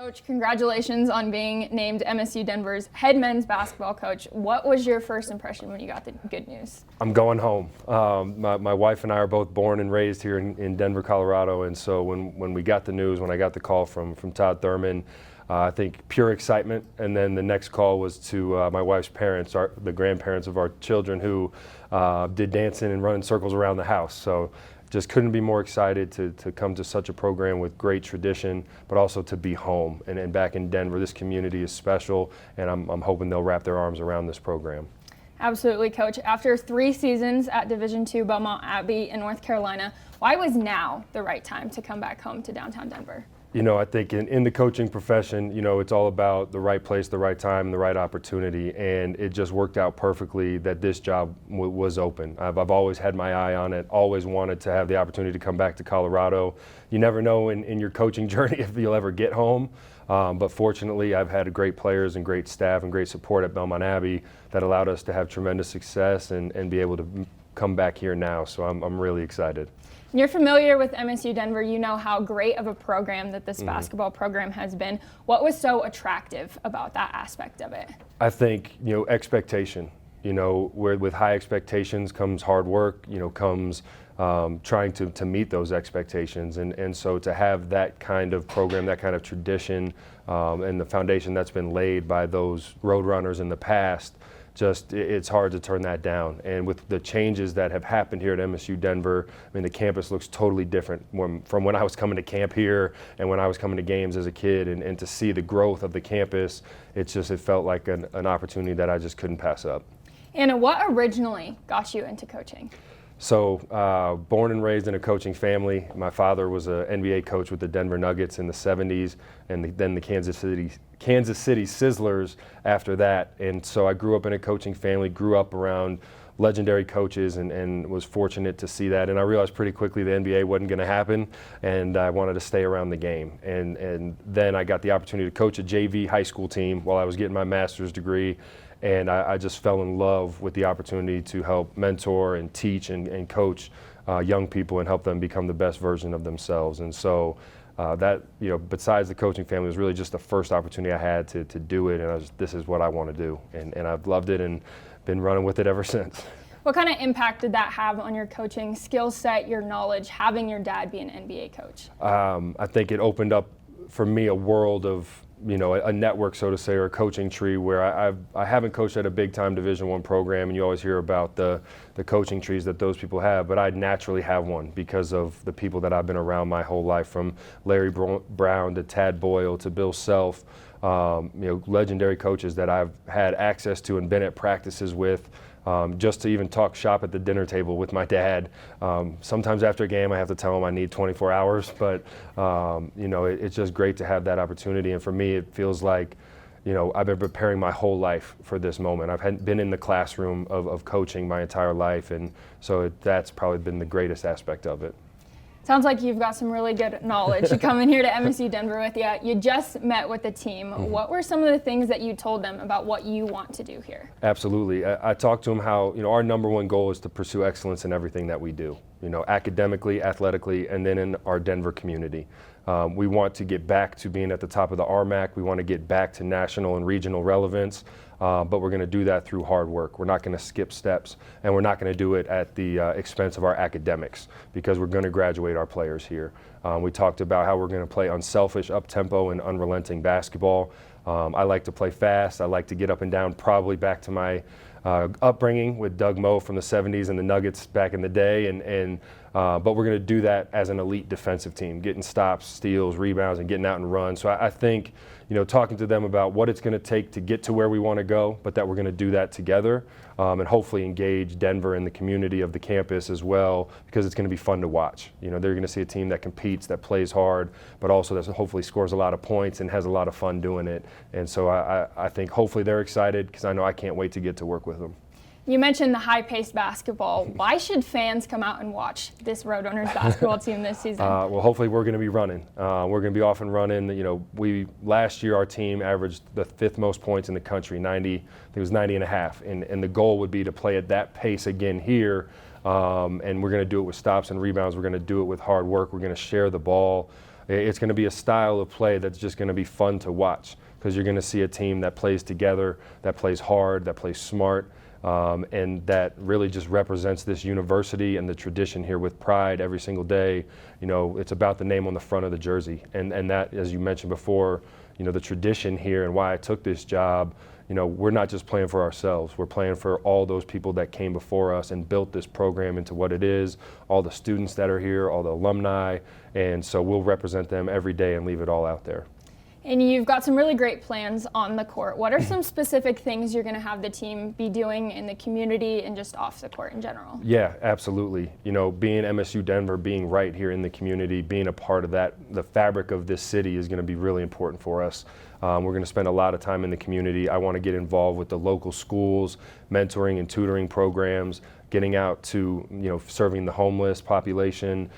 Coach, congratulations on being named MSU Denver's head men's basketball coach. What was your first impression when you got the good news? I'm going home. My wife and I are both born and raised here in Denver, Colorado, and so when we got the news, when I got the call from Todd Thurman, I think pure excitement. And then the next call was to my wife's parents, the grandparents of our children, who did dancing and running circles around the house. So just couldn't be more excited to come to such a program with great tradition, but also to be home and back in Denver. This community is special, and I'm hoping they'll wrap their arms around this program. Absolutely, Coach. After 3 seasons at Division II Belmont Abbey in North Carolina, why was now the right time to come back home to downtown Denver? You know, I think in the coaching profession, you know, it's all about the right place, the right time, the right opportunity, and it just worked out perfectly that this job was open. I've always had my eye on it, always wanted to have the opportunity to come back to Colorado. You never know in your coaching journey if you'll ever get home, but fortunately I've had great players and great staff and great support at Belmont Abbey that allowed us to have tremendous success and be able to come back here now, so I'm really excited. You're familiar with MSU Denver. You know how great of a program that this basketball program has been. What was so attractive about that aspect of it? I think, you know, expectation. You know, where with high expectations comes hard work, you know, comes trying to meet those expectations. And so to have that kind of program, that kind of tradition, and the foundation that's been laid by those Roadrunners in the past, it's hard to turn that down. And with the changes that have happened here at MSU Denver, I mean, the campus looks totally different from when I was coming to camp here and when I was coming to games as a kid. And to see the growth of the campus, it felt like an opportunity that I just couldn't pass up. Anna, what originally got you into coaching? So, born and raised in a coaching family. My father was an NBA coach with the Denver Nuggets in the 70s, and then the Kansas City Sizzlers after that. And so I grew up in a coaching family, grew up around legendary coaches, and was fortunate to see that. And I realized pretty quickly the NBA wasn't going to happen, and I wanted to stay around the game. And then I got the opportunity to coach a JV high school team while I was getting my master's degree. And I just fell in love with the opportunity to help mentor and teach and coach young people and help them become the best version of themselves. And so that, you know, besides the coaching family, was really just the first opportunity I had to do it. And this is what I want to do. And I've loved it and been running with it ever since. What kind of impact did that have on your coaching skill set, your knowledge, having your dad be an NBA coach? I think it opened up for me a world of, you know, a network, so to say, or a coaching tree where I haven't coached at a big-time Division I program, and you always hear about the coaching trees that those people have, but I naturally have one because of the people that I've been around my whole life, from Larry Brown to Tad Boyle to Bill Self, you know, legendary coaches that I've had access to and been at practices with. Just to even talk shop at the dinner table with my dad. Sometimes after a game I have to tell him I need 24 hours, but you know, it's just great to have that opportunity. And for me, it feels like, you know, I've been preparing my whole life for this moment. I've been in the classroom of coaching my entire life, and so that's probably been the greatest aspect of it. Sounds like you've got some really good knowledge coming here to MSU Denver with you. You just met with the team. What were some of the things that you told them about what you want to do here? Absolutely. I talked to them how, you know, our number one goal is to pursue excellence in everything that we do, you know, academically, athletically, and then in our Denver community. We want to get back to being at the top of the RMAC. We want to get back to national and regional relevance. But we're going to do that through hard work. We're not going to skip steps, and we're not going to do it at the expense of our academics, because we're going to graduate our players here. We talked about how we're going to play unselfish, up-tempo, and unrelenting basketball. I like to play fast. I like to get up and down, probably back to my upbringing with Doug Moe from the 70s and the Nuggets back in the day. But we're going to do that as an elite defensive team, getting stops, steals, rebounds, and getting out and run. So I think, you know, talking to them about what it's going to take to get to where we want to go, but that we're going to do that together, and hopefully engage Denver and the community of the campus as well, because it's going to be fun to watch. You know, they're going to see a team that competes, that plays hard, but also that hopefully scores a lot of points and has a lot of fun doing it. And so I think hopefully they're excited, because I know I can't wait to get to work with them. You mentioned the high-paced basketball. Why should fans come out and watch this Roadrunners basketball team this season? Well, hopefully we're going to be running. We're going to be off and running. You know, last year our team averaged the 5th most points in the country, 90. I think it was 90 and a half. And the goal would be to play at that pace again here. And we're going to do it with stops and rebounds. We're going to do it with hard work. We're going to share the ball. It's going to be a style of play that's just going to be fun to watch, because you're going to see a team that plays together, that plays hard, that plays smart, and that really just represents this university and the tradition here with pride every single day. You know, it's about the name on the front of the jersey, and that, as you mentioned before, you know, the tradition here and why I took this job. You know, we're not just playing for ourselves. We're playing for all those people that came before us and built this program into what it is, all the students that are here, all the alumni, and so we'll represent them every day and leave it all out there. And you've got some really great plans on the court. What are some specific things you're going to have the team be doing in the community and just off the court in general? Yeah, absolutely. You know, being MSU Denver, being right here in the community, being a part of that, the fabric of this city is going to be really important for us. We're going to spend a lot of time in the community. I want to get involved with the local schools, mentoring and tutoring programs, getting out to, you know, serving the homeless population,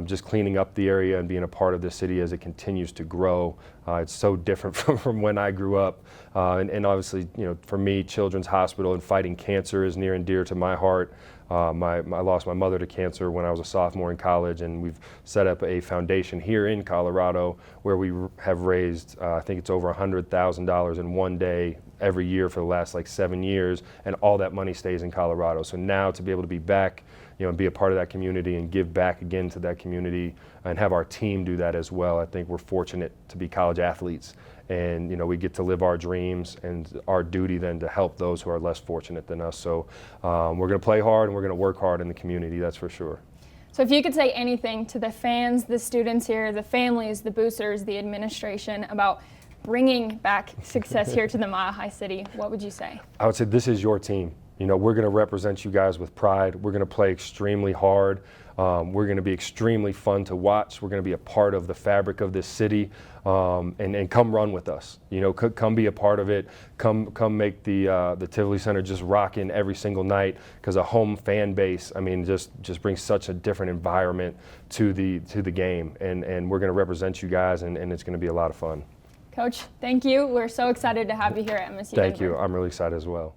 just cleaning up the area and being a part of the city as it continues to grow. It's so different from when I grew up. And obviously, you know, for me, Children's Hospital and fighting cancer is near and dear to my heart. I lost my mother to cancer when I was a sophomore in college, and we've set up a foundation here in Colorado where we have raised, I think it's over $100,000 in one day every year for the last like 7 years, and all that money stays in Colorado. So now to be able to be back, you know, and be a part of that community and give back again to that community and have our team do that as well. I think we're fortunate to be college athletes, and, you know, we get to live our dreams, and our duty then to help those who are less fortunate than us. So we're going to play hard and we're going to work hard in the community, that's for sure. So if you could say anything to the fans, the students here, the families, the boosters, the administration about bringing back success here to the Mile High City, what would you say? I would say this is your team. You know, we're going to represent you guys with pride. We're going to play extremely hard. We're going to be extremely fun to watch. We're going to be a part of the fabric of this city, and come run with us. You know, come be a part of it. Come make the Tivoli Center just rocking every single night, because a home fan base, I mean, just brings such a different environment to the game. And we're going to represent you guys, and it's going to be a lot of fun. Coach, thank you. We're so excited to have you here at MSU Denver. Thank you. I'm really excited as well.